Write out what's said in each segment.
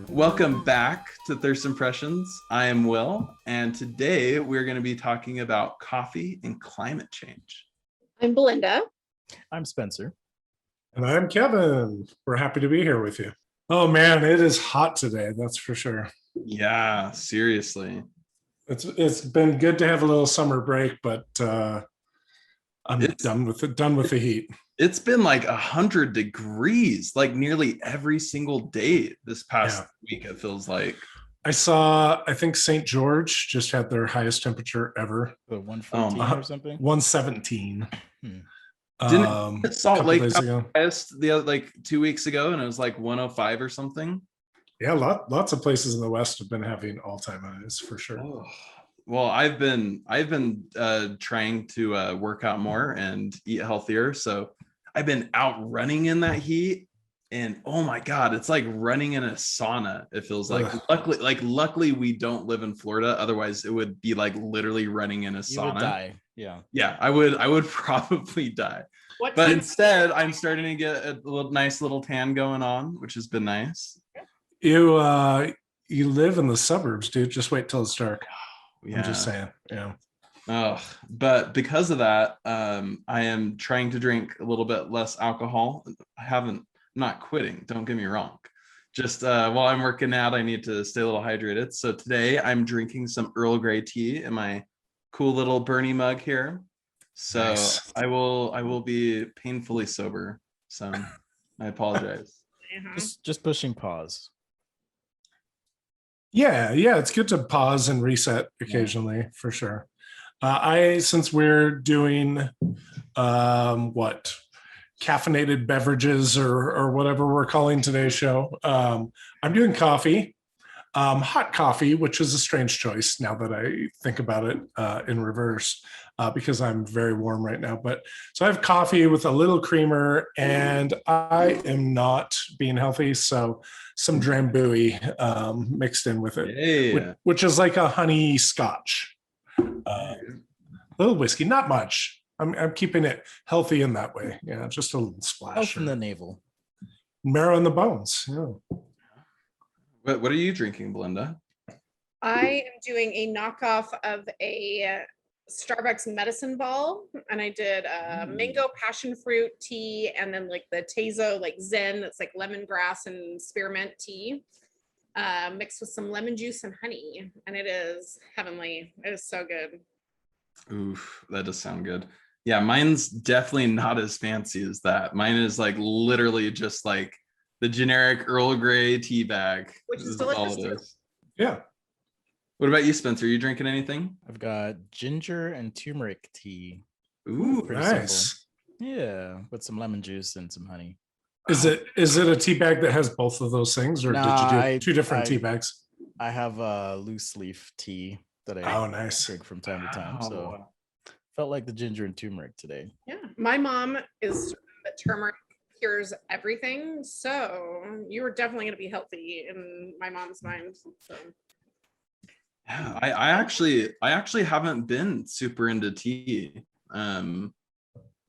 Welcome back to Thirst Impressions. I am Will, and today we're going to be talking about coffee and climate change. I'm Belinda. I'm Spencer. And I'm Kevin. We're happy to be here with you. Oh man, it is hot today, that's for sure. Yeah, seriously. It's been good to have a little summer break, but I'm done with the heat. It's been like 100 degrees, like nearly every single day this past week, it feels like. I think St. George just had their highest temperature ever. 114 or something? 117. Didn't Salt Lake days ago. the other, like 2 weeks ago, and it was like 105 or something? Yeah, lots of places in the West have been having all-time highs for sure. Oh. Well, I've been trying to work out more and eat healthier, so I've been out running in that heat, and oh my God, it's like running in a sauna. It feels like. Luckily we don't live in Florida. Otherwise, it would be like literally running in a sauna. You would die. Yeah, I would probably die. But instead, I'm starting to get a nice little tan going on, which has been nice. You live in the suburbs, dude. Just wait till it's dark. Yeah. I'm just saying. Yeah. Oh, but because of that, I am trying to drink a little bit less alcohol. I'm not quitting, don't get me wrong. Just while I'm working out, I need to stay a little hydrated. So today I'm drinking some Earl Grey tea in my cool little Bernie mug here. So nice. I will be painfully sober. So I apologize. Just pushing pause. Yeah, it's good to pause and reset occasionally, for sure. Since we're doing caffeinated beverages or whatever we're calling today's show, I'm doing coffee, hot coffee, which is a strange choice now that I think about it in reverse, because I'm very warm right now. But so I have coffee with a little creamer, and I am not being healthy, so some Drambuie mixed in with it, which is like a honey scotch. Little whiskey, not much. I'm keeping it healthy in that way. Yeah, just a little splash. Health in the navel. Marrow in the bones. Yeah. What are you drinking, Belinda? I am doing a knockoff of a Starbucks medicine ball, and I did mango passion fruit tea, and then like the Tezo like Zen, that's like lemongrass and spearmint tea, mixed with some lemon juice and honey, and it is heavenly. It is so good. Oof, that does sound good. Yeah, mine's definitely not as fancy as that. Mine is like literally just like the generic Earl Grey tea bag, which is delicious too. Yeah. What about you, Spencer? Are you drinking anything? I've got ginger and turmeric tea. Ooh, pretty nice. Simple. Yeah, with some lemon juice and some honey. Is it a tea bag that has both of those things, or did you do two different tea bags? I have a loose leaf tea that I drink from time to time. So felt like the ginger and turmeric today. Yeah, my mom is that turmeric cures everything, so you are definitely going to be healthy in my mom's mind. So. Yeah, I actually haven't been super into tea.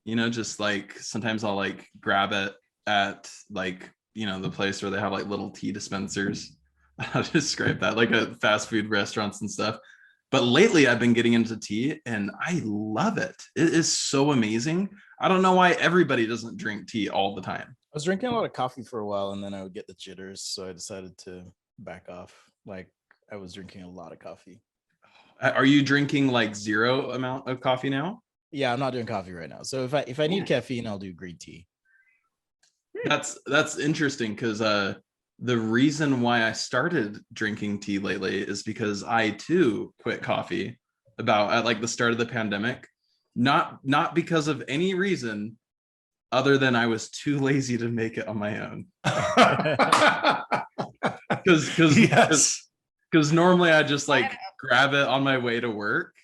Just like sometimes I'll like grab it at like, the place where they have like little tea dispensers. I'll describe that, like at fast food restaurants and stuff. But lately I've been getting into tea and I love it. It is so amazing. I don't know why everybody doesn't drink tea all the time. I was drinking a lot of coffee for a while, and then I would get the jitters, so I decided to back off. Like, I was drinking a lot of coffee. Are you drinking like zero amount of coffee now? Yeah, I'm not doing coffee right now. So if I need caffeine, I'll do green tea. That's interesting, because the reason why I started drinking tea lately is because I too quit coffee at like the start of the pandemic. Not because of any reason other than I was too lazy to make it on my own. Because normally I just like grab it on my way to work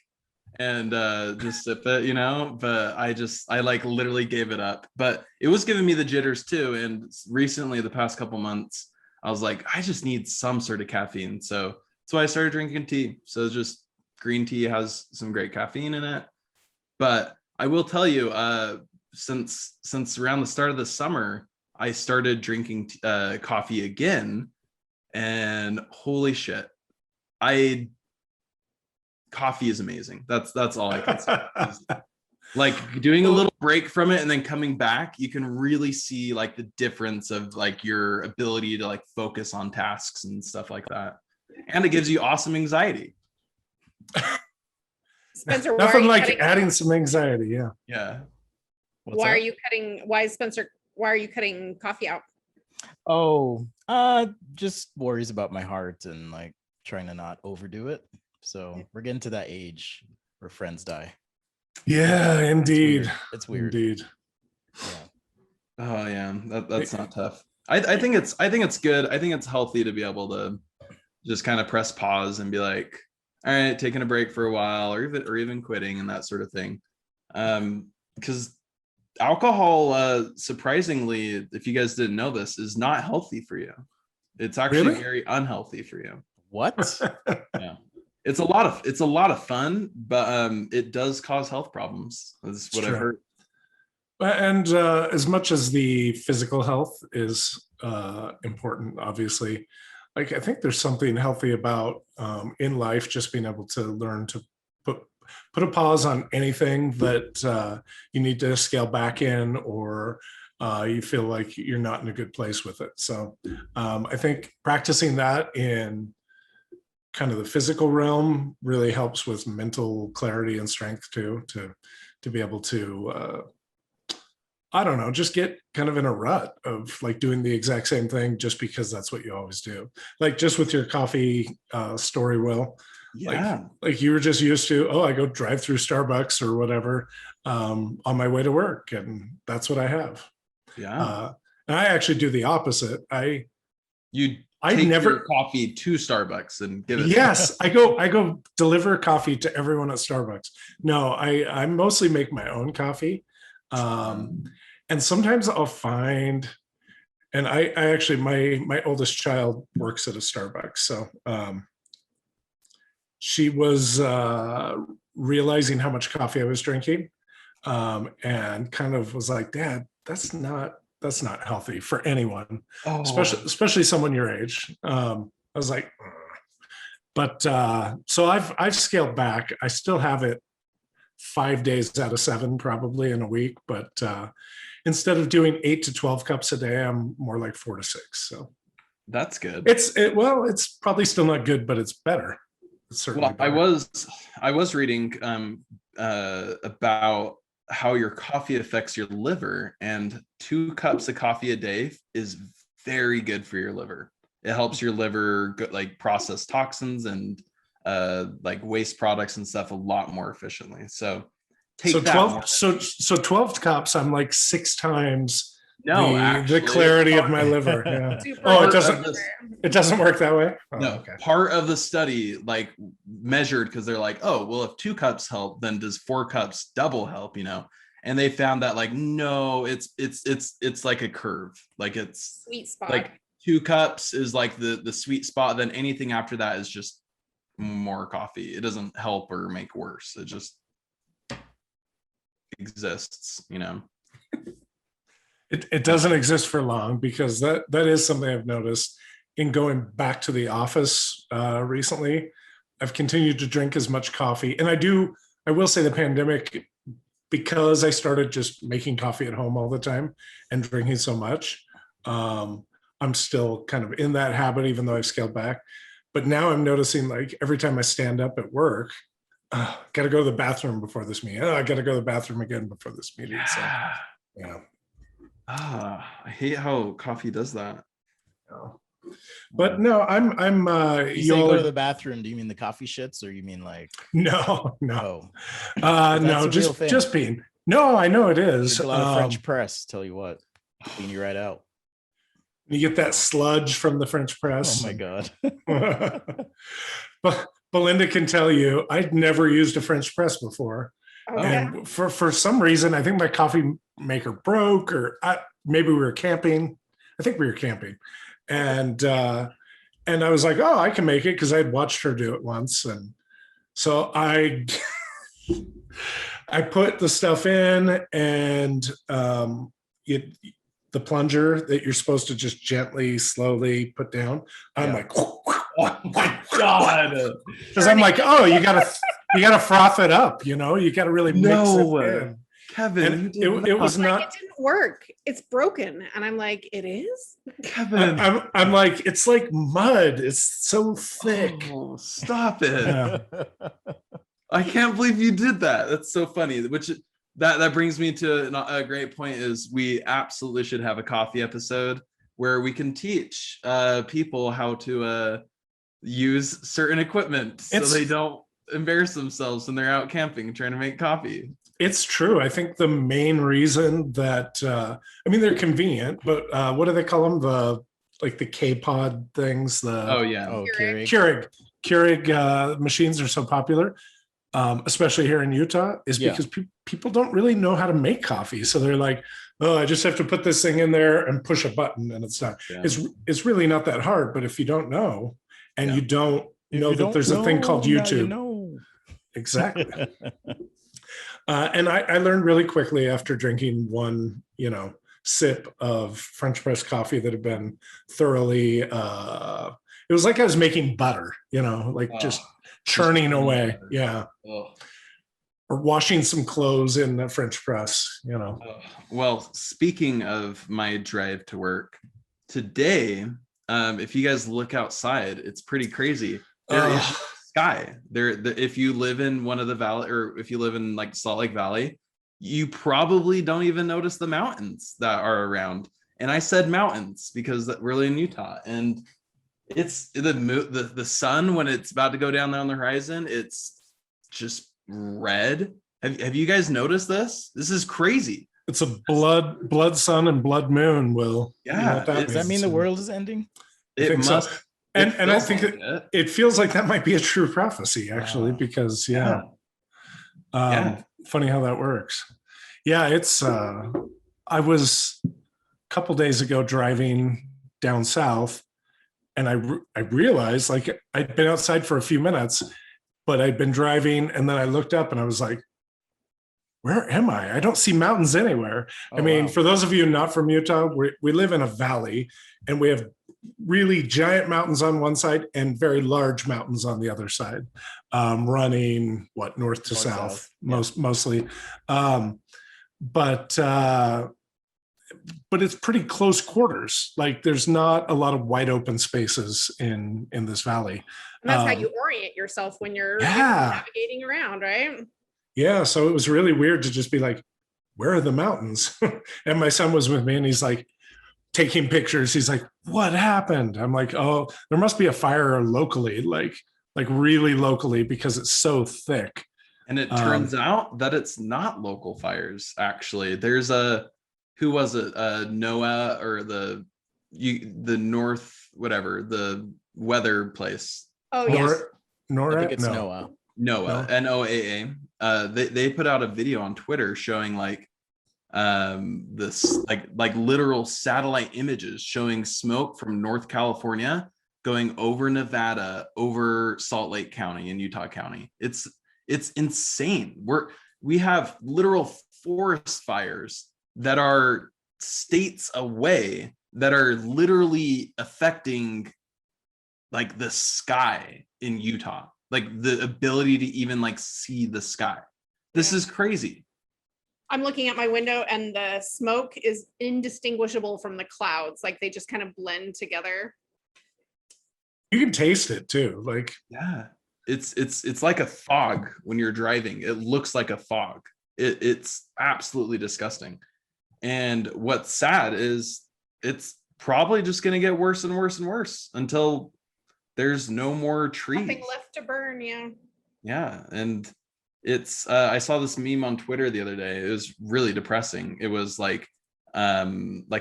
and just sip it, but I like literally gave it up. But it was giving me the jitters too. And recently, the past couple months, I was like, I just need some sort of caffeine. So that's why I started drinking tea. So just green tea has some great caffeine in it. But I will tell you, since around the start of the summer, I started drinking coffee again, and holy shit, coffee is amazing. That's all I can say. Like doing a little break from it and then coming back, you can really see like the difference of like your ability to like focus on tasks and stuff like that. And it gives you awesome anxiety. Spencer, nothing like adding some anxiety. Yeah. Yeah. Why are you cutting coffee out? Oh, just worries about my heart and like trying to not overdo it. So we're getting to that age where friends die. Yeah, indeed. It's weird. Indeed. Yeah. Oh yeah, that's not tough. I think it's good. I think it's healthy to be able to just kind of press pause and be like, all right, taking a break for a while, or even quitting and that sort of thing. Because alcohol, surprisingly, if you guys didn't know this, is not healthy for you. It's actually very unhealthy for you. What? Yeah. It's a lot of fun, but it does cause health problems. That's what I've heard. And as much as the physical health is important, obviously, like I think there's something healthy about in life just being able to learn to put a pause on anything that you need to scale back in, or you feel like you're not in a good place with it. So I think practicing that in kind of the physical realm really helps with mental clarity and strength too, to be able to I don't know, just get kind of in a rut of like doing the exact same thing just because that's what you always do. Like just with your coffee story, Will. Yeah. Like you were just used to, I go drive through Starbucks or whatever on my way to work, and that's what I have. Yeah. And I actually do the opposite. I never your coffee to Starbucks and give it. Yes, I go deliver coffee to everyone at Starbucks. No, I mostly make my own coffee. And sometimes I'll find, and I actually, my oldest child works at a Starbucks. So she was realizing how much coffee I was drinking, and kind of was like, Dad, that's not healthy for anyone, especially someone your age. I was like, but so I've scaled back. I still have it 5 days out of 7 probably in a week, but instead of doing 8 to 12 cups a day, I'm more like 4 to 6. So that's good. It's probably still not good, but it's better. It's certainly better. I was reading about how your coffee affects your liver, and 2 cups of coffee a day is very good for your liver. It helps your liver like process toxins and like waste products and stuff a lot more efficiently. So take so that 12 so 12 cups, I'm like 6 times actually, the clarity of my liver. Yeah. It doesn't work that way. No, okay. Part of the study like measured, because they're like, well, if 2 cups help, then does 4 cups double help, and they found that like, no, it's like a curve. Like it's sweet spot. Like 2 cups is like the sweet spot, then anything after that is just more coffee. It doesn't help or make worse. It just exists. It doesn't exist for long, because that is something I've noticed in going back to the office recently. I've continued to drink as much coffee, and I will say the pandemic, because I started just making coffee at home all the time and drinking so much, I'm still kind of in that habit, even though I've scaled back. But now I'm noticing, like, every time I stand up at work, got to go to the bathroom before this meeting. I got to go to the bathroom again before this meeting. So, yeah. I hate how coffee does that. But no, I'm. You say go to the bathroom. Do you mean the coffee shits, or you mean like? No. No, just peeing. No, I know it is. There's a lot of French press. Tell you what, clean you right out. You get that sludge from the French press. Oh my God. But Belinda can tell you, I'd never used a French press before. And for some reason, I think my coffee maker broke, or maybe we were camping. I think we were camping. And I was like, I can make it, because I'd watched her do it once. And so I put the stuff in, and the plunger that you're supposed to just gently, slowly put down. I'm Yeah. like, Oh my God. because I'm like, oh, you gotta froth it up, you know, you gotta really mix it in. Kevin, And you did it was Like, not. it didn't work. It's broken. And I'm like, it is? Kevin. I'm like, it's like mud. It's so thick. Oh, stop it. Yeah. I can't believe you did that. That's so funny. Which that brings me to a great point is we absolutely should have a coffee episode where we can teach people how to use certain equipment so they don't embarrass themselves when they're out camping trying to make coffee. It's true. I think the main reason that I mean, they're convenient, but what do they call them? The K-Pod things. Oh yeah. Oh, Keurig machines are so popular, especially here in Utah, is because people don't really know how to make coffee. So they're like, oh, I just have to put this thing in there and push a button, and it's done. Yeah. It's really not that hard. But if you don't know, and you don't know that there's a thing called YouTube, exactly. And I learned really quickly after drinking one, sip of French press coffee that had been thoroughly, it was like I was making butter, just churning away. Yeah. Oh. Or washing some clothes in the French press, Well, speaking of my drive to work today, if you guys look outside, it's pretty crazy. There is sky there. If you live in one of the valley, or if you live in like Salt Lake Valley, you probably don't even notice the mountains that are around. And I said mountains because we're in Utah, and it's the sun when it's about to go down there on the horizon. It's just red. Have you guys noticed this? This is crazy. It's a blood sun and blood moon. Will does that mean the world is ending? It must. So. And I think it feels like that might be a true prophecy, actually, because funny how that works. Yeah, it's I was a couple days ago driving down south, and I realized, like, I'd been outside for a few minutes, but I'd been driving, and then I looked up and I was like, where am I? I don't see mountains anywhere. For those of you not from Utah, we live in a valley, and we have really giant mountains on one side and very large mountains on the other side, running north to south. Mostly. But it's pretty close quarters. Like, there's not a lot of wide open spaces in this valley. And that's how you orient yourself when you're navigating around, right? Yeah. So it was really weird to just be like, where are the mountains? And my son was with me, and he's like, taking pictures. He's like, what happened? I'm like, oh, there must be a fire locally, like really locally, because it's so thick. And it turns out that it's not local fires. Actually, there's who was it? NOAA, or the North, whatever, the weather place. Oh yes. NORAD? I think it's NOAA. NOAA, NOAA. They put out a video on Twitter showing this like literal satellite images showing smoke from North California going over Nevada, over Salt Lake County and Utah County. It's insane. We have literal forest fires that are states away that are literally affecting like the sky in Utah, like the ability to even like see the sky. This is crazy. I'm looking at my window, and the smoke is indistinguishable from the clouds. Like, they just kind of blend together. You can taste it too. Like, yeah, it's like a fog when you're driving. It looks like a fog. It's absolutely disgusting. And what's sad is it's probably just going to get worse and worse and worse until there's no more trees. Nothing left to burn. Yeah. And it's I saw this meme on Twitter the other day. It was really depressing. It was like a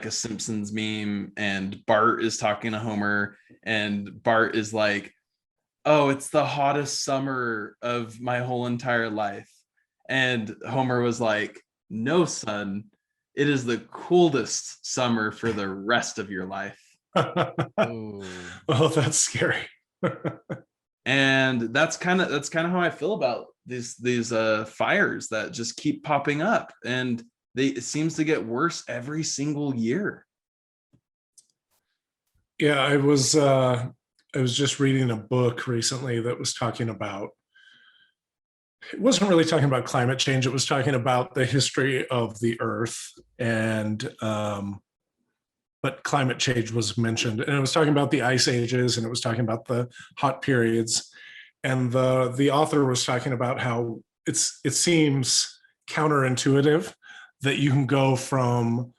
Simpsons meme, and Bart is talking to Homer, and Bart is like, oh, it's the hottest summer of my whole entire life. And Homer was like, no, son, it is the coolest summer for the rest of your life. Oh, that's scary. And that's kind of how I feel about these fires that just keep popping up. And it seems to get worse every single year. Yeah, I was just reading a book recently that was talking about, it wasn't really talking about climate change. It was talking about the history of the earth, and but climate change was mentioned, and it was talking about the ice ages, and it was talking about the hot periods. And the author was talking about how it seems counterintuitive that you can go from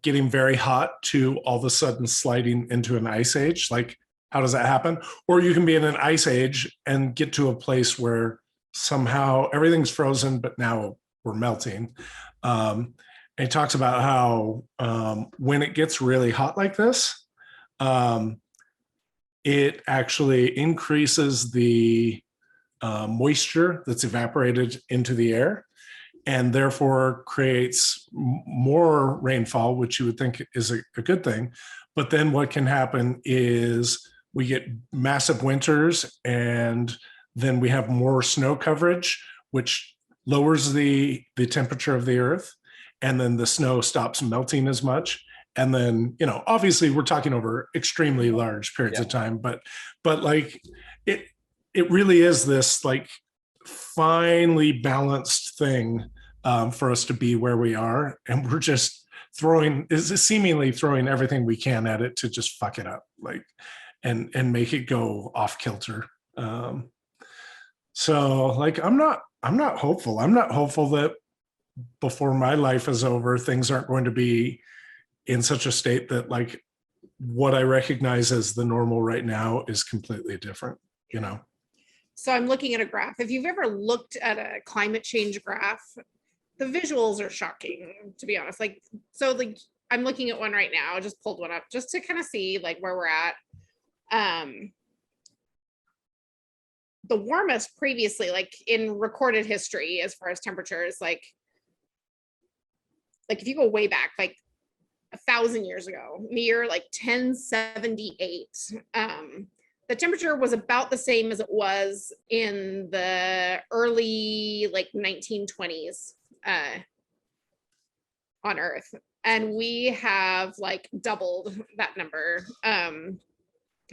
getting very hot to all of a sudden sliding into an ice age. Like, how does that happen? Or you can be in an ice age and get to a place where somehow everything's frozen, but now we're melting. And he talks about how when it gets really hot like this, it actually increases the moisture that's evaporated into the air, and therefore creates more rainfall, which you would think is a good thing. But then what can happen is we get massive winters, and then we have more snow coverage, which lowers the temperature of the earth, and then the snow stops melting as much. And then, you know, obviously we're talking over extremely large periods of time, but like it really is this like finely balanced thing for us to be where we are, and we're just seemingly throwing everything we can at it to just fuck it up, like, and make it go off kilter. So like, I'm not hopeful. I'm not hopeful that before my life is over, things aren't going to be in such a state that like what I recognize as the normal right now is completely different, you know? So I'm looking at a graph. If you've ever looked at a climate change graph, the visuals are shocking, to be honest. Like, so like I'm looking at one right now. I just pulled one up just to kind of see like where we're at. The warmest previously, like in recorded history, as far as temperatures, like if you go way back, like 1,000 years ago, in the year like 1078, the temperature was about the same as it was in the early like 1920s on Earth, and we have like doubled that number.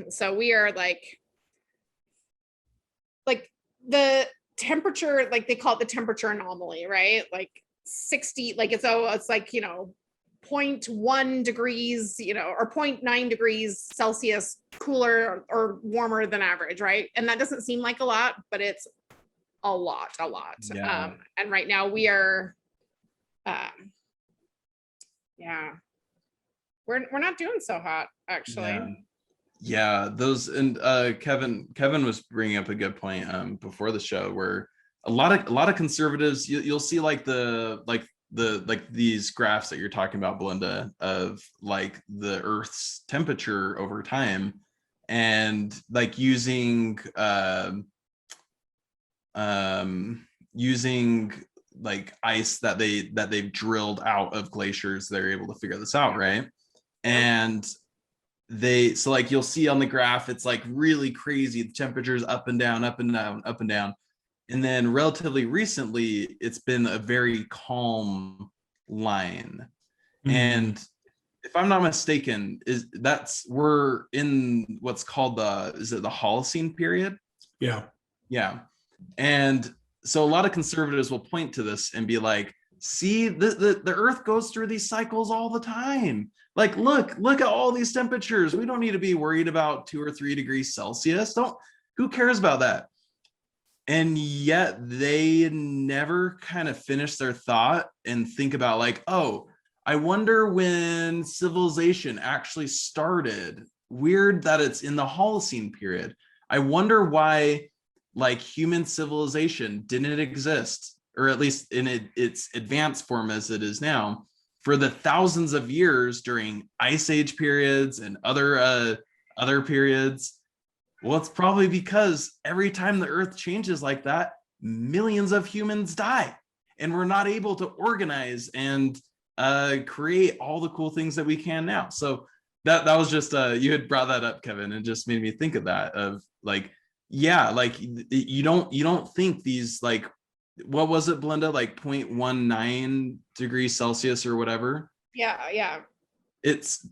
So we are like the temperature, like they call it the temperature anomaly, right? Like 60, like it's like, you know, 0.1 degrees, you know, or 0.9 degrees Celsius cooler or warmer than average, right? And that doesn't seem like a lot, but it's a lot. Yeah. And right now we are, we're not doing so hot, actually. Yeah, those, and Kevin was bringing up a good point before the show, where a lot of conservatives, you'll see like these graphs that you're talking about, Belinda, of like the Earth's temperature over time, and like using like ice that they've drilled out of glaciers. They're able to figure this out, right? And so like you'll see on the graph, it's like really crazy. The temperature's up and down, up and down, up and down. And then relatively recently, it's been a very calm line. And if I'm not mistaken, we're in what's called the Holocene period? Yeah. And so a lot of conservatives will point to this and be like, see, the Earth goes through these cycles all the time. Like, look at all these temperatures. We don't need to be worried about 2 or 3 degrees Celsius. Who cares about that? And yet they never kind of finish their thought and think about like, oh, I wonder when civilization actually started. Weird that it's in the Holocene period. I wonder why like human civilization didn't exist, or at least in its advanced form as it is now, for the thousands of years during ice age periods and other periods. Well, it's probably because every time the Earth changes like that, millions of humans die, and we're not able to organize and create all the cool things that we can now. So that was just you had brought that up, Kevin, and just made me think of that, of like, yeah, like you don't think these like what was it, Belinda? Like 0.19 degrees Celsius or whatever. Yeah. It's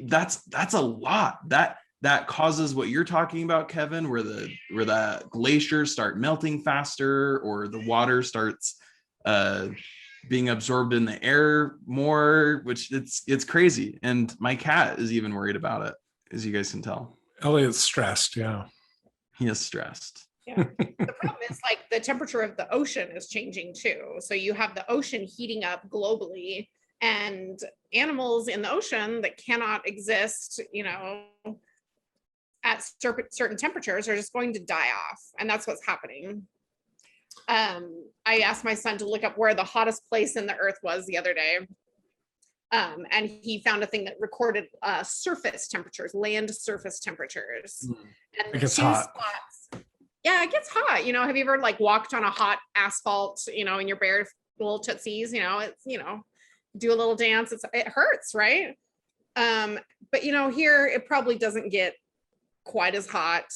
that's a lot. That causes what you're talking about, Kevin, where the glaciers start melting faster, or the water starts being absorbed in the air more, which it's crazy. And my cat is even worried about it, as you guys can tell. Elliot's stressed. Yeah. He is stressed. Yeah. The problem is like the temperature of the ocean is changing too. So you have the ocean heating up globally, and animals in the ocean that cannot exist, at certain temperatures are just going to die off. And that's what's happening. I asked my son to look up where the hottest place in the earth was the other day. And he found a thing that recorded surface temperatures, land surface temperatures. And it gets hot. Spots, yeah, it gets hot. Have you ever like walked on a hot asphalt, in your bare little tootsies, it's, do a little dance. It hurts, right? But here it probably doesn't get quite as hot,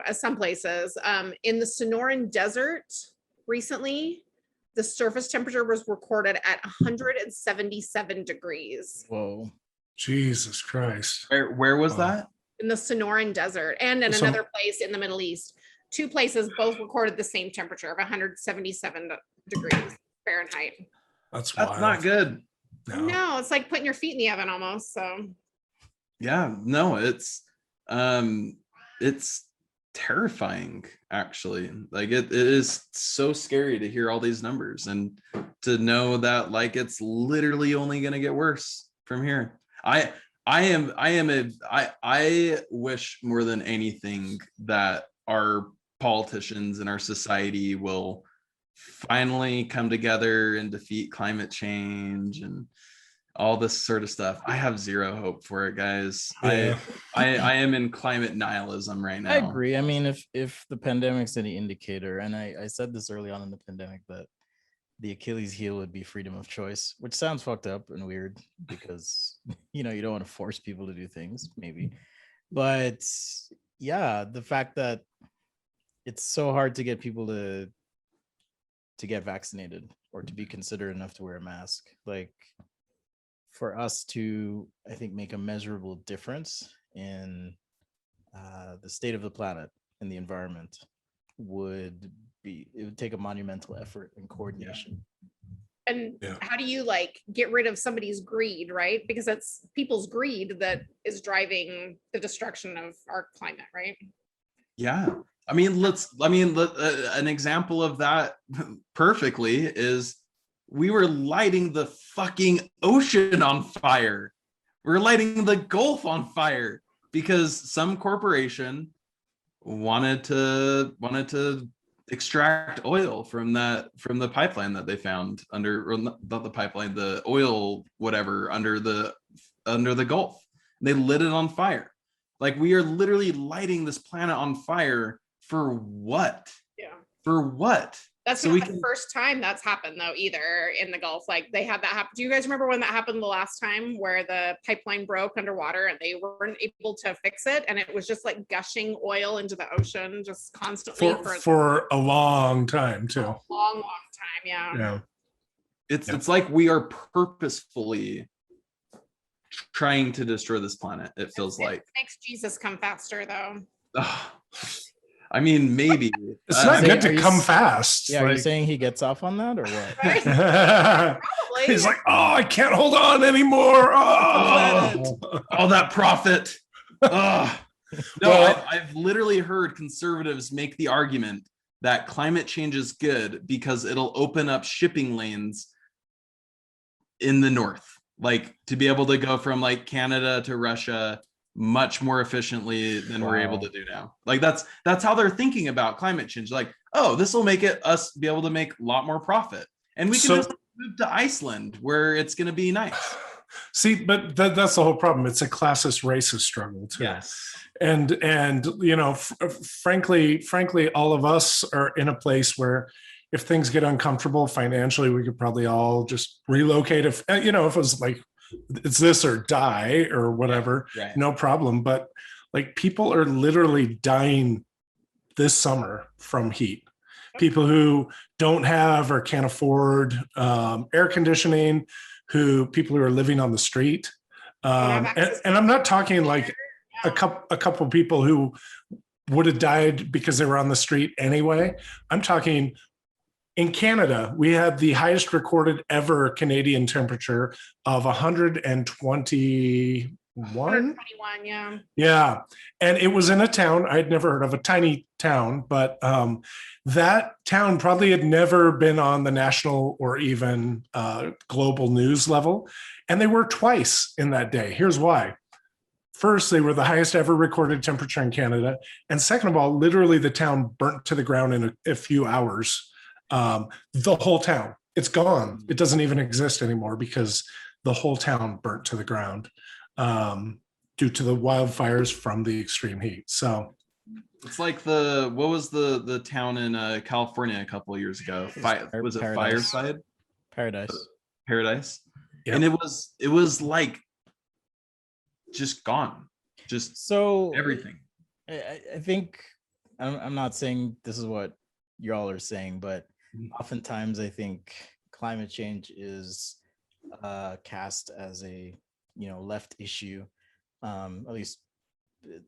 as some places. In the Sonoran Desert recently, the surface temperature was recorded at 177 degrees. Whoa. Jesus Christ. Where was that? In the Sonoran Desert, and in another place in the Middle East. Two places both recorded the same temperature of 177 degrees Fahrenheit. That's not good. No, it's like putting your feet in the oven almost. So yeah, no, it's terrifying, actually. Like it is so scary to hear all these numbers and to know that like it's literally only going to get worse from here. I wish more than anything that our politicians and our society will finally come together and defeat climate change and all this sort of stuff. I have zero hope for it, guys. Yeah. I am in climate nihilism right now. I agree. I mean, if the pandemic's any indicator, and I said this early on in the pandemic, that the Achilles heel would be freedom of choice, which sounds fucked up and weird because you don't want to force people to do things, maybe. But yeah, the fact that it's so hard to get people to get vaccinated or to be considerate enough to wear a mask, like for us to, I think, make a measurable difference in the state of the planet and the environment it would take a monumental effort and coordination. And how do you like get rid of somebody's greed, right? Because it's people's greed that is driving the destruction of our climate, right? Yeah. I mean, an example of that perfectly is we were lighting the fucking ocean on fire. We're lighting the Gulf on fire because some corporation wanted to extract oil from the pipeline that they found under, or not the pipeline, the oil, whatever, under the Gulf. They lit it on fire. Like, we are literally lighting this planet on fire for what? Yeah. For what? That's not the first time that's happened though, either in the Gulf. Like they had that happen. Do you guys remember when that happened the last time where the pipeline broke underwater and they weren't able to fix it? And it was just like gushing oil into the ocean just constantly for a long time too. A long time. Yeah. Yeah. It's like we are purposefully trying to destroy this planet. It feels like. It makes Jesus come faster though. I mean, maybe it's not good to come fast. Yeah, are you saying he gets off on that or what? Right? Probably. He's like, oh, I can't hold on anymore. Oh, all that profit. No, I've literally heard conservatives make the argument that climate change is good because it'll open up shipping lanes in the north, like to be able to go from like Canada to Russia much more efficiently than we're able to do now. Like that's how they're thinking about climate change. Like, oh, this will make us be able to make a lot more profit, and we can just move to Iceland where it's going to be nice. See, but that's the whole problem. It's a classist racist struggle too. Yes. And frankly, all of us are in a place where if things get uncomfortable financially, we could probably all just relocate. If it was like, it's this or die or whatever, right. No problem. But like people are literally dying this summer from heat. people who don't have or can't afford air conditioning, people who are living on the street. And I'm not talking like a couple people who would have died because they were on the street anyway. I'm talking in Canada, we had the highest recorded ever Canadian temperature of 121. 121, yeah. Yeah. And it was in a town I'd never heard of, a tiny town, but that town probably had never been on the national or even global news level. And they were twice in that day. Here's why. First, they were the highest ever recorded temperature in Canada. And second of all, literally the town burnt to the ground in a few hours. The whole town, it's gone. It doesn't even exist anymore because the whole town burnt to the ground due to the wildfires from the extreme heat. So it's like what was the town in California a couple of years ago? Was it Paradise. Fireside? Paradise. Yep. And it was like just gone, just so everything. I think I'm not saying this is what y'all are saying, but oftentimes I think climate change is cast as a left issue, at least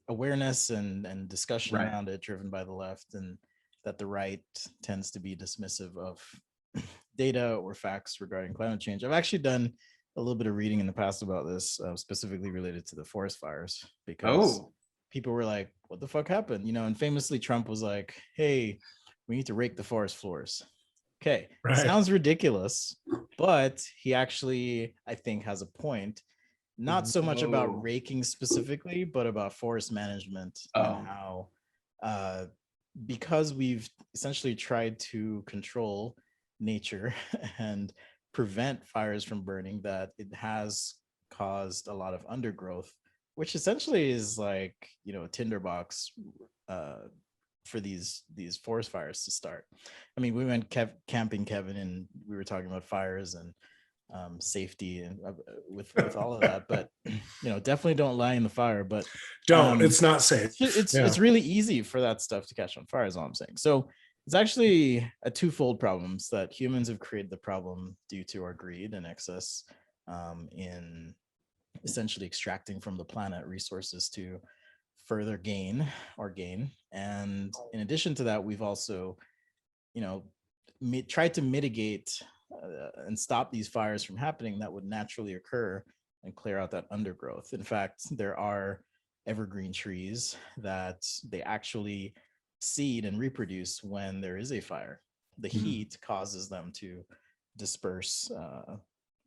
awareness and discussion around it driven by the left, and that the right tends to be dismissive of data or facts regarding climate change. I've actually done a little bit of reading in the past about this, specifically related to the forest fires, because people were like, what the fuck happened? And famously Trump was like, hey, we need to rake the forest floors. Okay, sounds ridiculous, but he actually, I think, has a point. Not so much about raking specifically, but about forest management and how, because we've essentially tried to control nature and prevent fires from burning, that it has caused a lot of undergrowth, which essentially is like a tinderbox for these forest fires to start. I mean, we went camping, Kevin, and we were talking about fires and safety and with all of that, but definitely don't lie in the fire. But it's not safe. It's really easy for that stuff to catch on fire, is all I'm saying. So it's actually a twofold problem that humans have created the problem due to our greed and excess in essentially extracting from the planet resources to further gain. And in addition to that, we've also, tried to mitigate and stop these fires from happening that would naturally occur and clear out that undergrowth. In fact, there are evergreen trees that they actually seed and reproduce when there is a fire. The heat causes them to disperse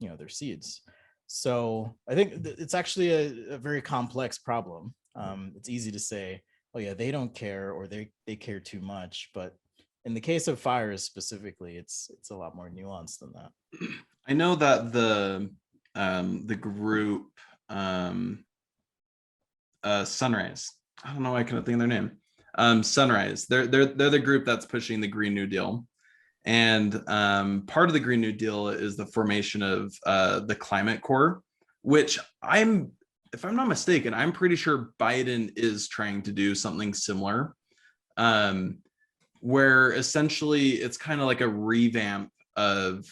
their seeds. So I think it's actually a very complex problem. It's easy to say, oh yeah, they don't care, or they care too much, but in the case of fires specifically, it's a lot more nuanced than that. I know that the group Sunrise, I don't know why I couldn't think of their name. Sunrise, they're the group that's pushing the Green New Deal, and part of the Green New Deal is the formation of the Climate Corps, which if I'm not mistaken, I'm pretty sure Biden is trying to do something similar, where essentially it's kind of like a revamp of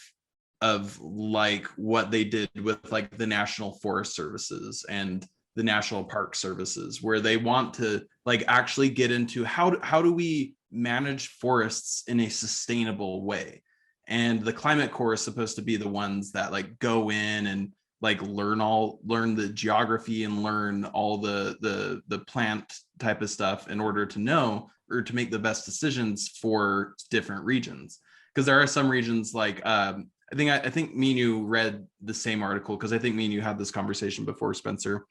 like what they did with like the National Forest Services and the National Park Services, where they want to like actually get into how do we manage forests in a sustainable way. And the Climate Corps is supposed to be the ones that like go in and like learn the geography and learn all the plant type of stuff in order to know or to make the best decisions for different regions. Because there are some regions like I think me and you read the same article, because I think me and you had this conversation before, Spencer.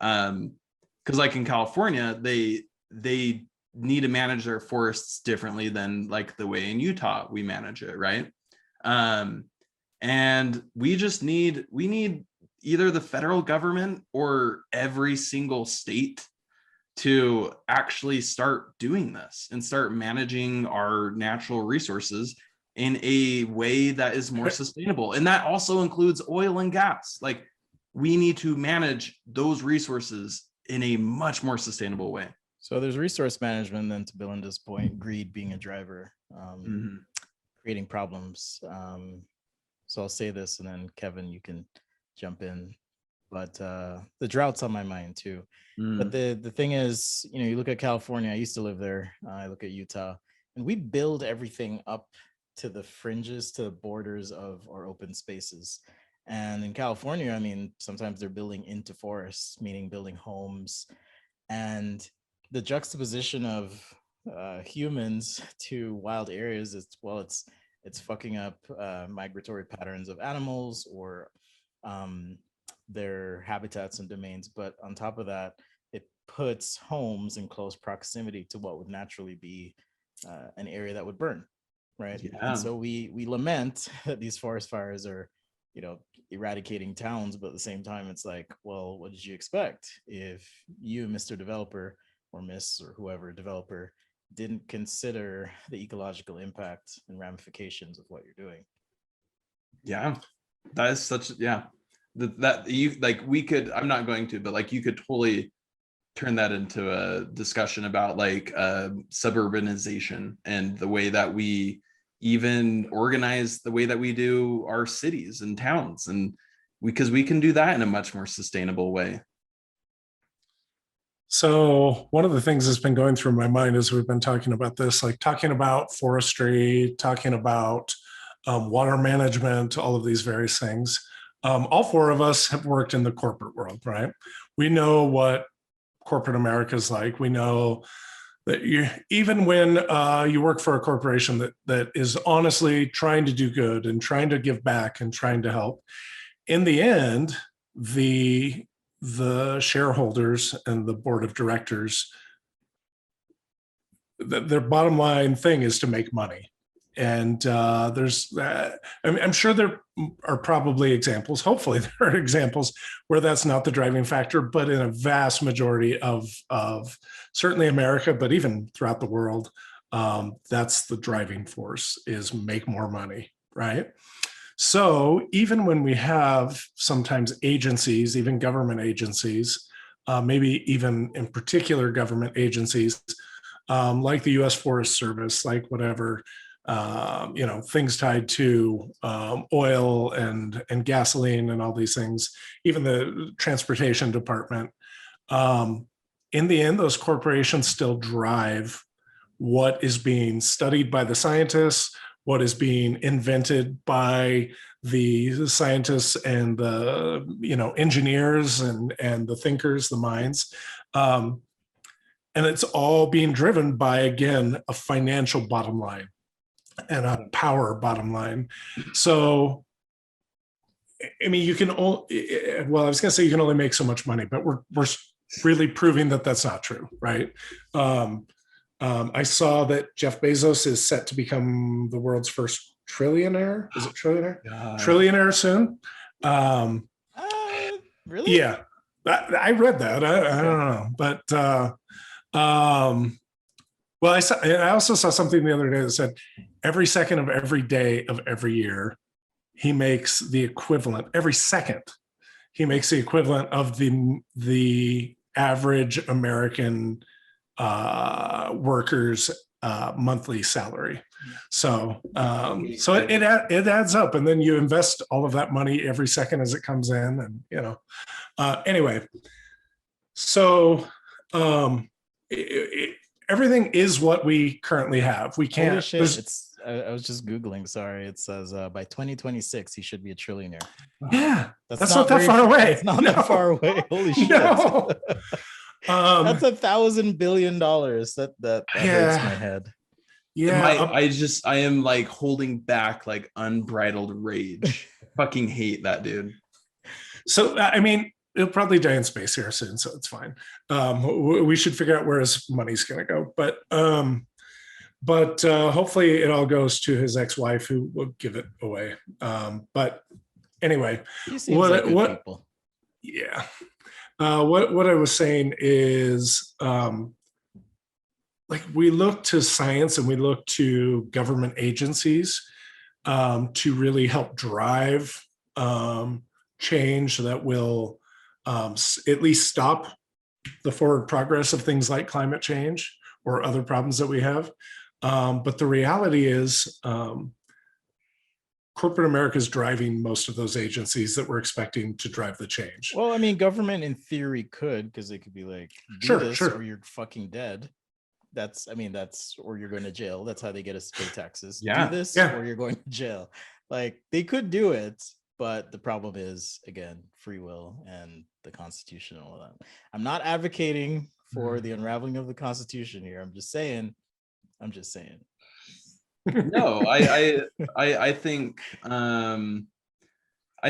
Because like in California, they need to manage their forests differently than like the way in Utah we manage it, right? And we need either the federal government or every single state to actually start doing this and start managing our natural resources in a way that is more sustainable. And that also includes oil and gas. Like, we need to manage those resources in a much more sustainable way. So there's resource management, then to Belinda's point, greed being a driver, Mhm. creating problems. So I'll say this, and then Kevin, you can jump in. But the drought's on my mind too. But Mm. the thing is, you look at California. I used to live there. I look at Utah, and we build everything up to the fringes, to the borders of our open spaces. And in California, I mean, sometimes they're building into forests, meaning building homes. And the juxtaposition of humans to wild areas is, well, it's fucking up migratory patterns of animals, or um, their habitats and domains. But on top of that, it puts homes in close proximity to what would naturally be an area that would burn, right? And Yeah. so we lament that these forest fires are, eradicating towns, but at the same time, it's like, well, what did you expect if you, Mr. Developer, or Miss, or whoever developer, didn't consider the ecological impact and ramifications of what you're doing? Yeah. That is such, yeah. That you like, we could, I'm not going to, but like you could totally turn that into a discussion about like suburbanization and the way that we even organize the way that we do our cities and towns, and because we can do that in a much more sustainable way. So one of the things that's been going through my mind as we've been talking about this, like talking about forestry, talking about water management, all of these various things. All four of us have worked in the corporate world, right? We know what corporate America is like. We know that even when you work for a corporation that is honestly trying to do good and trying to give back and trying to help, in the end, the shareholders and the board of directors, their bottom line thing is to make money. And there's I'm sure there are probably examples, hopefully there are examples where that's not the driving factor, but in a vast majority of certainly America, but even throughout the world, that's the driving force, is make more money, right? So even when we have sometimes agencies, even government agencies, maybe even in particular government agencies, like the U.S. Forest Service, like whatever, things tied to oil and gasoline and all these things, even the transportation department. In the end, those corporations still drive what is being studied by the scientists, what is being invented by the scientists and the engineers and the thinkers, the minds. And it's all being driven by, again, a financial bottom line and a power bottom line. So, I mean, you can only, well, I was going to say you can only make so much money, but we're really proving that that's not true, right? I saw that Jeff Bezos is set to become the world's first trillionaire. Is it trillionaire? God. Trillionaire soon. Really? Yeah, I read that. I don't know, but well, I also saw something the other day that said every second of every day of every year, he makes the equivalent. Every second, he makes the equivalent of the average American workers' monthly salary. So it adds up, and then you invest all of that money every second as it comes in, and anyway. So everything is what we currently have. We can't. Holy shit! I was just Googling. Sorry, it says by 2026 he should be a trillionaire. Yeah, that's not that very far away. It's not that far away. Holy shit! No. That's $1,000 billion. That hurts my head. Yeah, I am like holding back like unbridled rage. I fucking hate that dude. So I mean, he'll probably die in space here soon, so it's fine. We should figure out where his money's going to go, but hopefully it all goes to his ex-wife, who will give it away. But anyway, He seems like good people. Yeah. What I was saying is, like, we look to science and we look to government agencies to really help drive change that will at least stop the forward progress of things like climate change or other problems that we have. But the reality is, corporate America is driving most of those agencies that we're expecting to drive the change. Well, I mean, government in theory could, because they could be like, do Sure, this sure. or you're fucking dead. That's, I mean, that's, or you're going to jail. That's how they get us to pay taxes. Yeah. Do this Yeah. or you're going to jail. Like, they could do it, but the problem is, again, free will and the Constitution and all that. I'm not advocating for the unraveling of the Constitution here. I'm just saying. No, I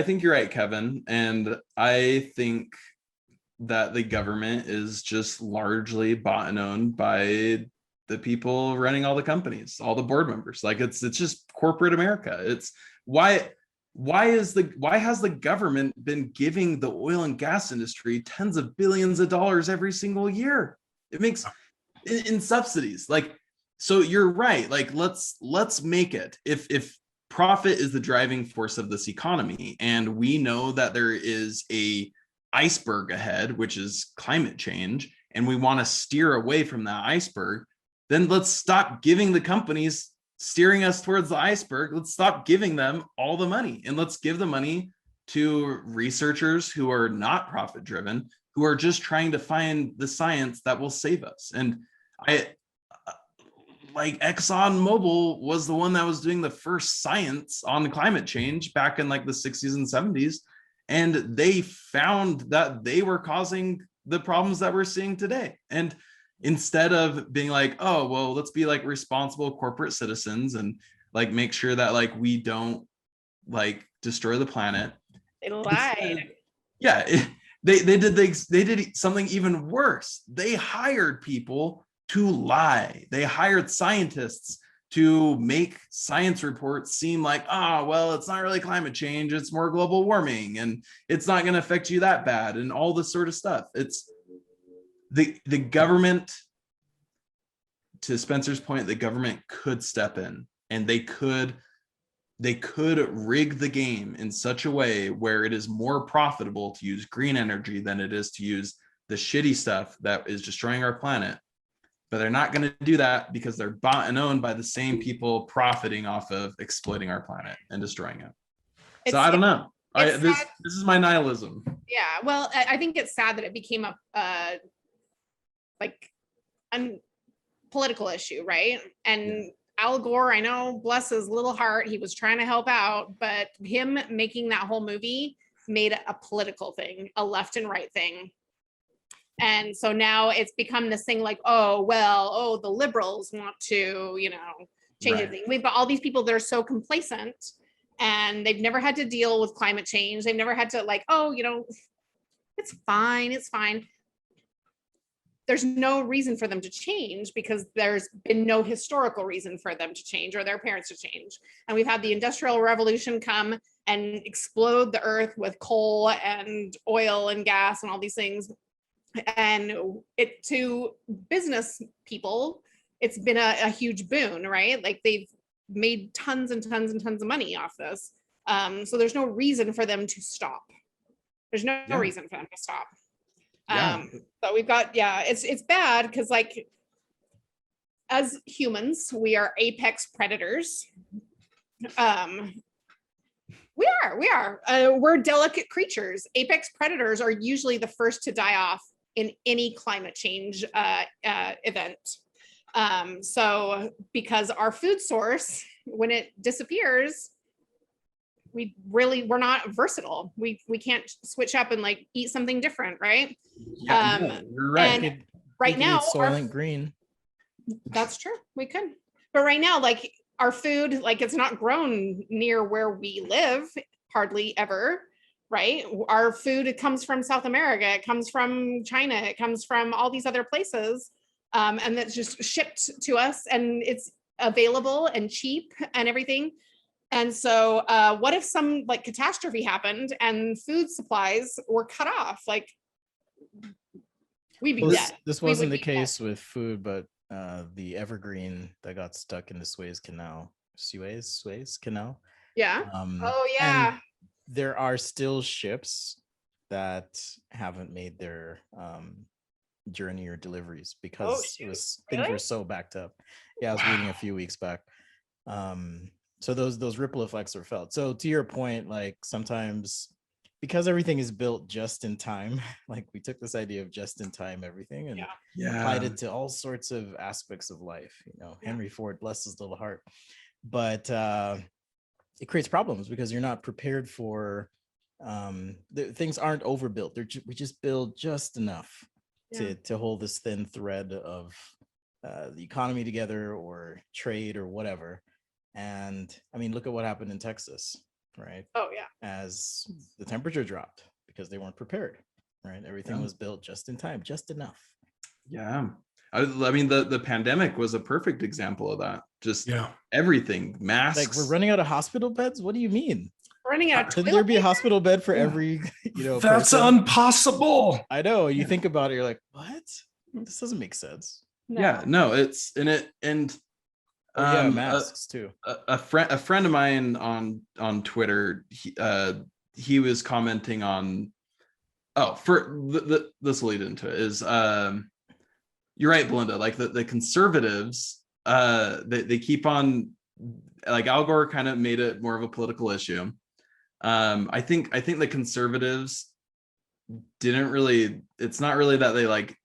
think you're right, Kevin, and I think that the government is just largely bought and owned by the people running all the companies, all the board members. Like it's just corporate America. It's why has the government been giving the oil and gas industry tens of billions of dollars every single year? It makes in subsidies. Like, so you're right. Like let's make it, if profit is the driving force of this economy, and we know that there is a iceberg ahead, which is climate change, and we want to steer away from that iceberg, then let's stop giving the companies steering us towards the iceberg. Let's stop giving them all the money, and let's give the money to researchers who are not profit driven, who are just trying to find the science that will save us. And like Exxon Mobil was the one that was doing the first science on climate change back in like the 60s and 70s. And they found that they were causing the problems that we're seeing today. And instead of being like, oh, well, let's be like responsible corporate citizens and like make sure that like we don't like destroy the planet. They lied. They did something even worse. They hired people to lie. They hired scientists to make science reports seem like, well, it's not really climate change, it's more global warming, and it's not going to affect you that bad, and all this sort of stuff. It's the government, to Spencer's point, the government could step in, and they could rig the game in such a way where it is more profitable to use green energy than it is to use the shitty stuff that is destroying our planet. But they're not going to do that because they're bought and owned by the same people profiting off of exploiting our planet and destroying it. So I don't know. This is my nihilism. Yeah, well, I think it's sad that it became a political issue, right? And Al Gore, I know, bless his little heart, he was trying to help out, but him making that whole movie made it a political thing, a left and right thing. And so now it's become this thing like, the liberals want to, change everything. We've got all these people that are so complacent and they've never had to deal with climate change. They've never had to it's fine. There's no reason for them to change because there's been no historical reason for them to change or their parents to change. And we've had the Industrial Revolution come and explode the earth with coal and oil and gas and all these things. And it, to business people, it's been a huge boon, right? Like they've made tons and tons and tons of money off this. So there's no reason for them to stop. There's no reason for them to stop. So we've got, it's bad because like as humans, we are apex predators. We are. We're delicate creatures. Apex predators are usually the first to die off in any climate change event. So because our food source, when it disappears, we're not versatile. We can't switch up and like eat something different, right? You're right. And right now, Soylent Green. That's true. We could, but right now, like our food, like it's not grown near where we live, hardly ever. Right? Our food, it comes from South America, it comes from China, it comes from all these other places. And that's just shipped to us and it's available and cheap and everything. And so what if some like catastrophe happened and food supplies were cut off? Like we'd be dead. This wasn't the case with food, but the Evergreen that got stuck in the Suez Canal. Yeah. And there are still ships that haven't made their journey or deliveries because it was things Really? were so backed up. Yeah, I was reading a few weeks back. So those ripple effects are felt. So to your point, like sometimes because everything is built just in time, like we took this idea of just in time everything and applied Yeah. it to all sorts of aspects of life. You know, Yeah. Henry Ford, bless his little heart. But it creates problems because you're not prepared for things aren't overbuilt. We just build just enough to hold this thin thread of the economy together or trade or whatever. And I mean, look at what happened in Texas, right? Oh yeah. As the temperature dropped because they weren't prepared, right? Everything was built just in time, just enough. Yeah. I mean, the pandemic was a perfect example of that. Just everything, masks. Like we're running out of hospital beds. What do you mean? Running out of Shouldn't there be a hospital bed for every, That's person? impossible. I know. You think about it, you're like, what? This doesn't make sense. Yeah, no, it's masks too. A friend of mine on Twitter, he was commenting on this will lead into it is you're right, Belinda, like the conservatives they keep on, like Al Gore kind of made it more of a political issue. I think the conservatives didn't really, it's not really that they like,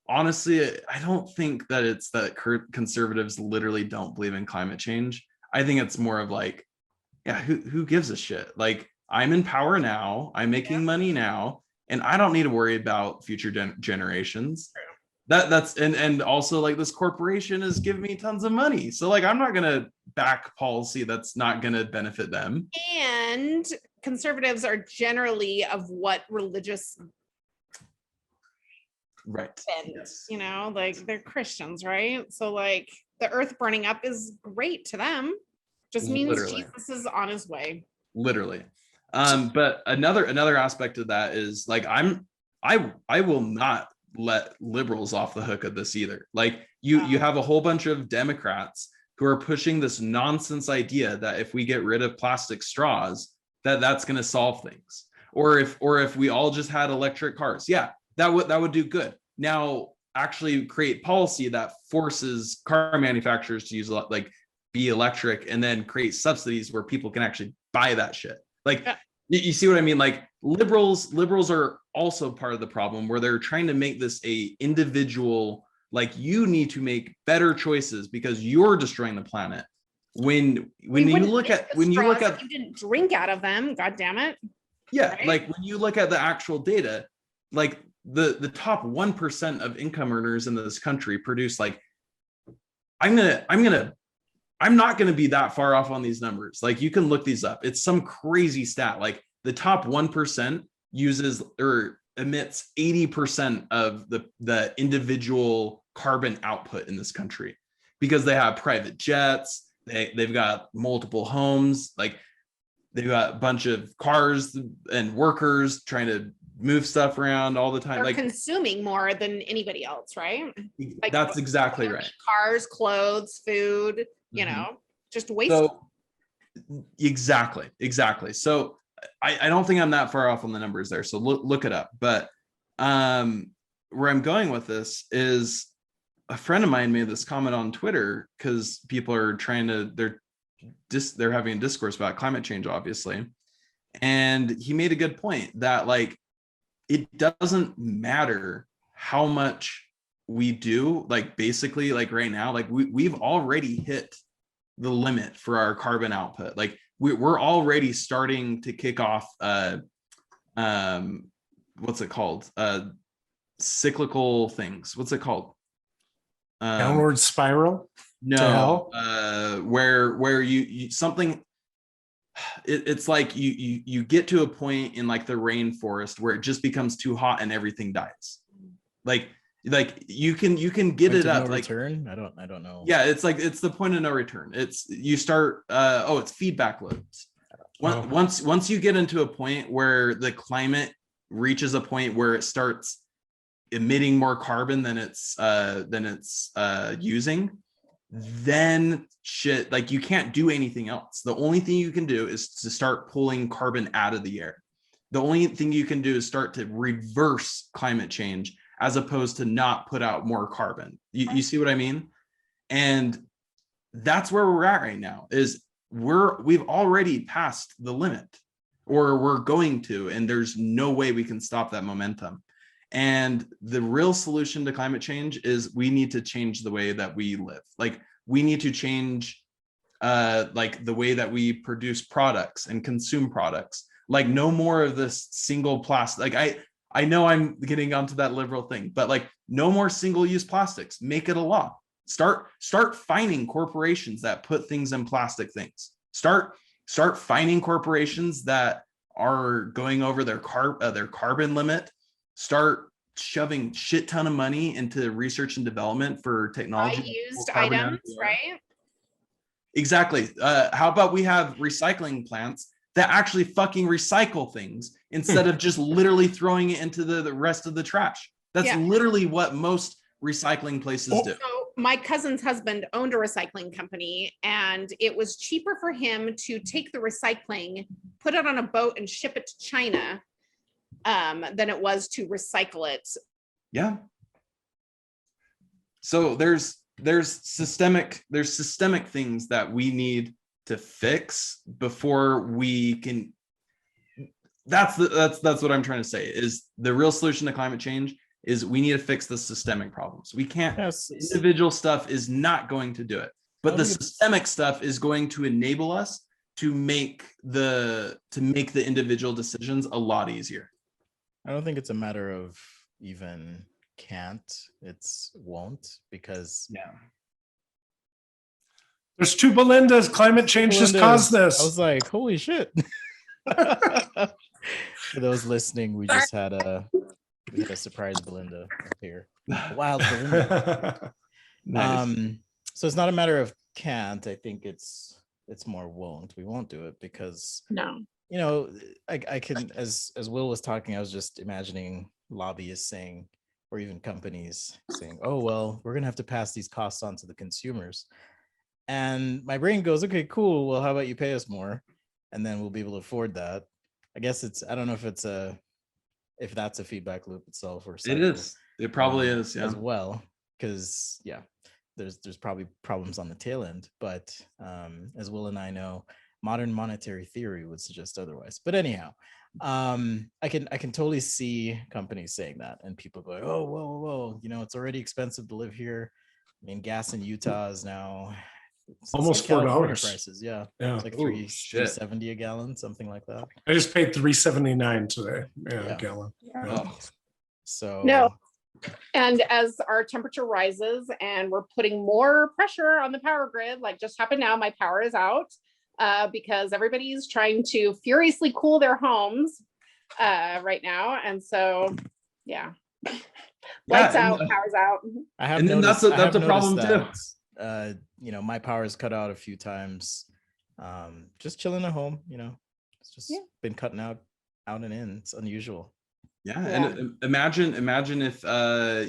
honestly, I don't think that it's that conservatives literally don't believe in climate change. I think it's more of like, yeah, who gives a shit? Like, I'm in power now, I'm making money now, and I don't need to worry about future generations. That's and also like this corporation is giving me tons of money, so like I'm not gonna back policy that's not gonna benefit them. And conservatives are generally of what religious you know, like they're Christians, right? So like the earth burning up is great to them, just means Jesus is on his way, literally. But another aspect of that is like I will not let liberals off the hook of this either. Like you have a whole bunch of Democrats who are pushing this nonsense idea that if we get rid of plastic straws, that's going to solve things, or if we all just had electric cars, that would do good. Now actually create policy that forces car manufacturers to use like be electric, and then create subsidies where people can actually buy that shit. Like you see what I mean? Like liberals are also part of the problem, where they're trying to make this a individual, like you need to make better choices because you're destroying the planet. When you look at you didn't drink out of them, god damn it. Right? Like when you look at the actual data, like the top 1% of income earners in this country produce like, I'm not going to be that far off on these numbers. Like you can look these up. It's some crazy stat. Like the top 1% uses or emits 80% of the individual carbon output in this country, because they have private jets. They've got multiple homes. Like they've got a bunch of cars and workers trying to move stuff around all the time. They're like consuming more than anybody else, right? Like that's exactly right. Cars, clothes, food, you know, just waste. So, exactly. So I don't think I'm that far off on the numbers there. So look it up. But where I'm going with this is a friend of mine made this comment on Twitter, because people are they're having a discourse about climate change, obviously. And he made a good point that like, it doesn't matter how much we do, like basically like right now, like we've already hit the limit for our carbon output. Like we're already starting to kick off what's it called? Cyclical things. What's it called? Downward spiral? No, where you something, it's like you get to a point in like the rainforest where it just becomes too hot and everything dies. Like you can get it up, like return. I don't know. Yeah, it's like it's the point of no return. It's you start it's feedback loops. Once you get into a point where the climate reaches a point where it starts emitting more carbon than it's using, then shit, like you can't do anything else. The only thing you can do is to start pulling carbon out of the air. The only thing you can do is start to reverse climate change as opposed to not put out more carbon. You see what I mean? And that's where we're at right now, is we've already passed the limit, or we're going to, and there's no way we can stop that momentum. And the real solution to climate change is we need to change the way that we live. Like, we need to change like the way that we produce products and consume products. Like, no more of this single plastic. Like, I know I'm getting onto that liberal thing, but like, no more single-use plastics. Make it a law. Start fining corporations that put things in plastic things. Start fining corporations that are going over their carbon limit. Start shoving shit ton of money into research and development for technology. Used items, right? Exactly. How about we have recycling plants that actually fucking recycle things instead of just literally throwing it into the rest of the trash? That's literally what most recycling places do. So my cousin's husband owned a recycling company, and it was cheaper for him to take the recycling, put it on a boat, and ship it to China than it was to recycle it. Yeah. So there's systemic things that we need to fix before we can. That's what I'm trying to say, is the real solution to climate change is we need to fix the systemic problems. We can't, individual stuff is not going to do it, but the systemic stuff is going to enable us to make the individual decisions a lot easier. I don't think it's a matter of even can't, it's won't, because there's two Belindas. Climate change has caused this. I was like, holy shit. For those listening, we just had a surprise Belinda up here. A wild Belinda. Nice. So it's not a matter of can't. I think it's more won't. We won't do it because you know, I can, as Will was talking, I was just imagining lobbyists saying, or even companies saying, oh, well, we're gonna have to pass these costs on to the consumers. And my brain goes, okay, cool. Well, how about you pay us more? And then we'll be able to afford that. I guess I don't know if that's a feedback loop itself, or it is. It probably is, as well, because there's probably problems on the tail end. But as Will and I know, modern monetary theory would suggest otherwise. But anyhow, I can totally see companies saying that, and people going, oh, whoa, you know, it's already expensive to live here. I mean, gas in Utah is now almost like $4 prices. Yeah, yeah, it's like $3.70 a gallon, something like that. I just paid $3.79 today. A gallon. Oh. So no. And as our temperature rises and we're putting more pressure on the power grid, like just happened now, my power is out because everybody's trying to furiously cool their homes right now. And so, lights out, power's out. I have, and then noticed, that's a problem too. You know, my power is cut out a few times. Just chilling at home, you know, it's just been cutting out and in. It's unusual. And imagine if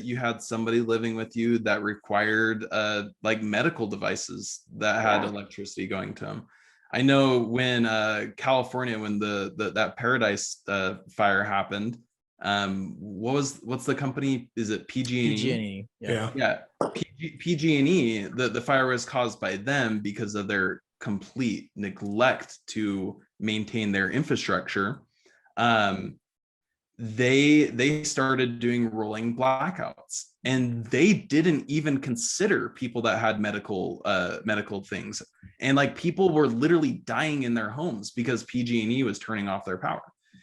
you had somebody living with you that required like medical devices that had electricity going to them. I know when California, when that Paradise fire happened, what's the company? Is it PG&E? PG&E. PG&E. The fire was caused by them because of their complete neglect to maintain their infrastructure. They started doing rolling blackouts, and they didn't even consider people that had medical things, and like people were literally dying in their homes because PG&E was turning off their power.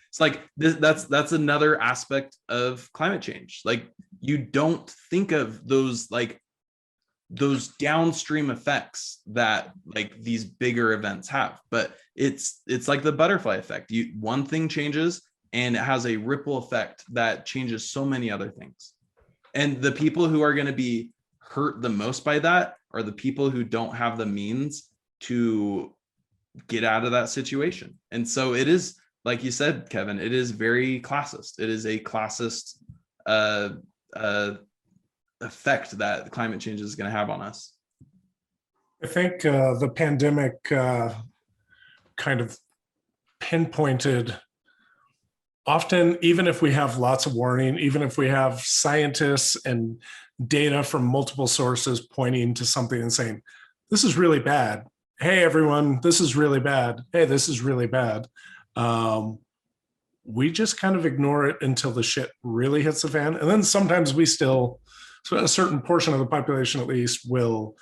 It's like that's another aspect of climate change. Like, you don't think of those downstream effects that like these bigger events have, but it's like the butterfly effect. One thing changes and it has a ripple effect that changes so many other things. And the people who are going to be hurt the most by that are the people who don't have the means to get out of that situation. And so it is, like you said, Kevin, it is very classist. It is a classist effect that climate change is going to have on us. I think the pandemic kind of pinpointed often, even if we have lots of warning, even if we have scientists and data from multiple sources pointing to something and saying, this is really bad. Hey, everyone, this is really bad. Hey, this is really bad. We just kind of ignore it until the shit really hits the fan. And then sometimes we still, so a certain portion of the population at least will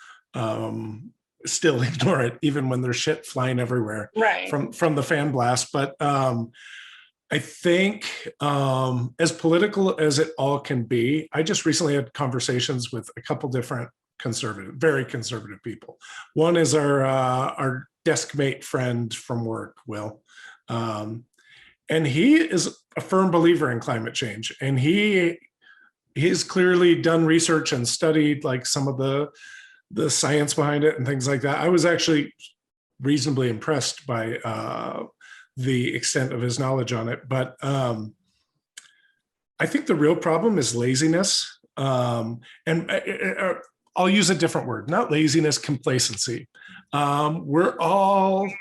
still ignore it, even when there's shit flying everywhere Right. from the fan blast. But I think as political as it all can be, I just recently had conversations with a couple different very conservative people. One is our desk mate friend from work, Will. And he is a firm believer in climate change. And he's clearly done research and studied like some of the science behind it and things like that. I was actually reasonably impressed by the extent of his knowledge on it. But I think the real problem is laziness. And I'll use a different word, not laziness, complacency. We're all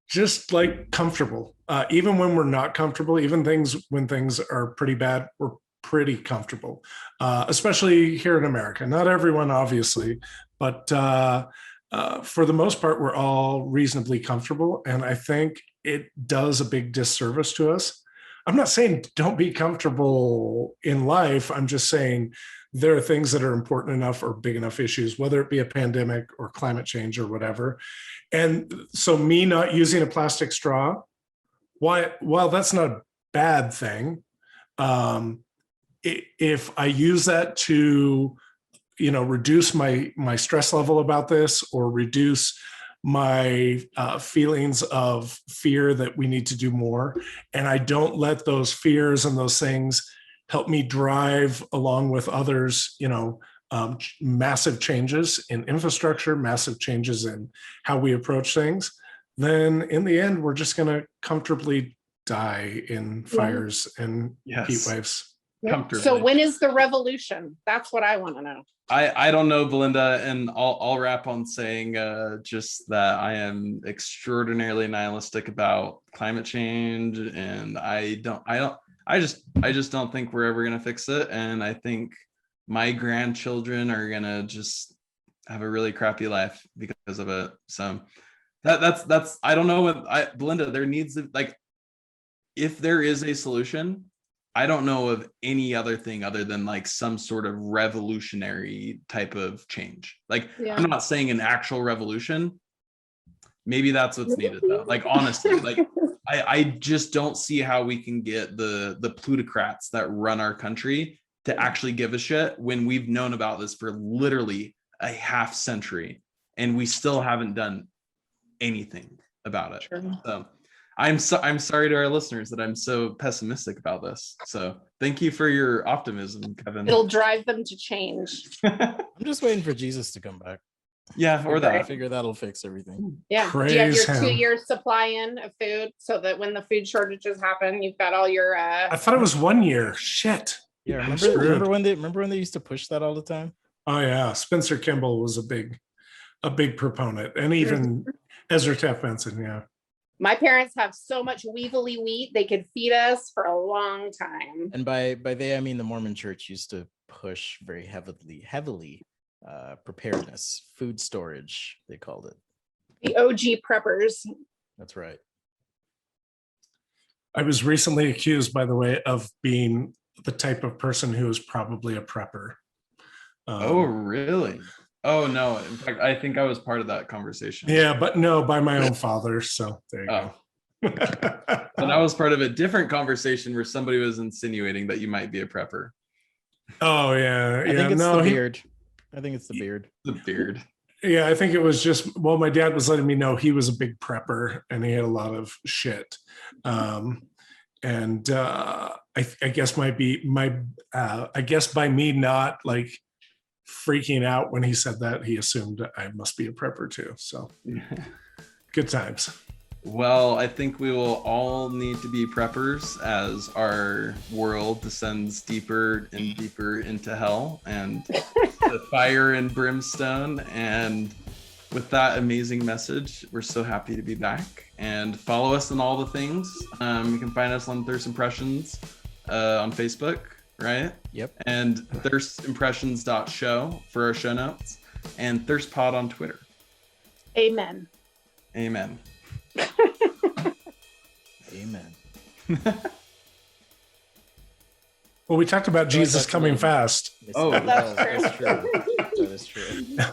just like comfortable. Even when we're not comfortable, even when things are pretty bad, we're pretty comfortable, especially here in America. Not everyone, obviously, but for the most part, we're all reasonably comfortable. And I think it does a big disservice to us. I'm not saying don't be comfortable in life. I'm just saying there are things that are important enough or big enough issues, whether it be a pandemic or climate change or whatever. And so me not using a plastic straw, while that's not a bad thing, if I use that to, reduce my stress level about this or reduce my feelings of fear that we need to do more, and I don't let those fears and those things help me drive along with others, massive changes in infrastructure, massive changes in how we approach things, then in the end, we're just going to comfortably die in fires and heat waves. So when is the revolution? That's what I want to know. I don't know, Belinda, and I'll wrap on saying just that I am extraordinarily nihilistic about climate change, and I just don't think we're ever gonna fix it, and I think my grandchildren are gonna just have a really crappy life because of it. So that's I don't know what Belinda, there needs to, like, if there is a solution, I don't know of any other thing other than like some sort of revolutionary type of change. Like, I'm not saying an actual revolution. Maybe that's what's needed though. Like, honestly, like I just don't see how we can get the plutocrats that run our country to actually give a shit when we've known about this for literally a half century and we still haven't done anything about it. Sure. So I'm sorry to our listeners that I'm so pessimistic about this. So thank you for your optimism, Kevin. It'll drive them to change. I'm just waiting for Jesus to come back. Yeah, or that. I figure that'll fix everything. Yeah. Praise Do you have your him. 2-year supply in of food so that when the food shortages happen, you've got all your I thought it was 1 year. Shit. Yeah, remember when they used to push that all the time? Oh yeah, Spencer Kimball was a big proponent, and even Ezra Taft Benson. Yeah. My parents have so much weevily wheat, they could feed us for a long time. And by they, I mean the Mormon church used to push very heavily preparedness, food storage, they called it. The OG preppers. That's right. I was recently accused, by the way, of being the type of person who is probably a prepper. Oh, really? Oh, no. In fact, I think I was part of that conversation. Yeah, but no, by my own father. So there you go. And I was part of a different conversation where somebody was insinuating that you might be a prepper. Oh, yeah. I think it's the beard. I think it's the beard. The beard. Yeah, I think it was just, well, my dad was letting me know he was a big prepper and he had a lot of shit. And I guess I guess by me not like freaking out when he said that, he assumed I must be a prepper too. So good times. Well, I think we will all need to be preppers as our world descends deeper and deeper into hell and the fire and brimstone. And with that amazing message, we're so happy to be back. And follow us on all the things. You can find us on Thirst Impressions on Facebook, right? Yep. And thirstimpressions.show for our show notes, and ThirstPod on Twitter. Amen. Amen. Amen. Well, we talked about Jesus coming fast. Oh, that's true. That is true.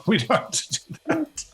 We don't have to do that.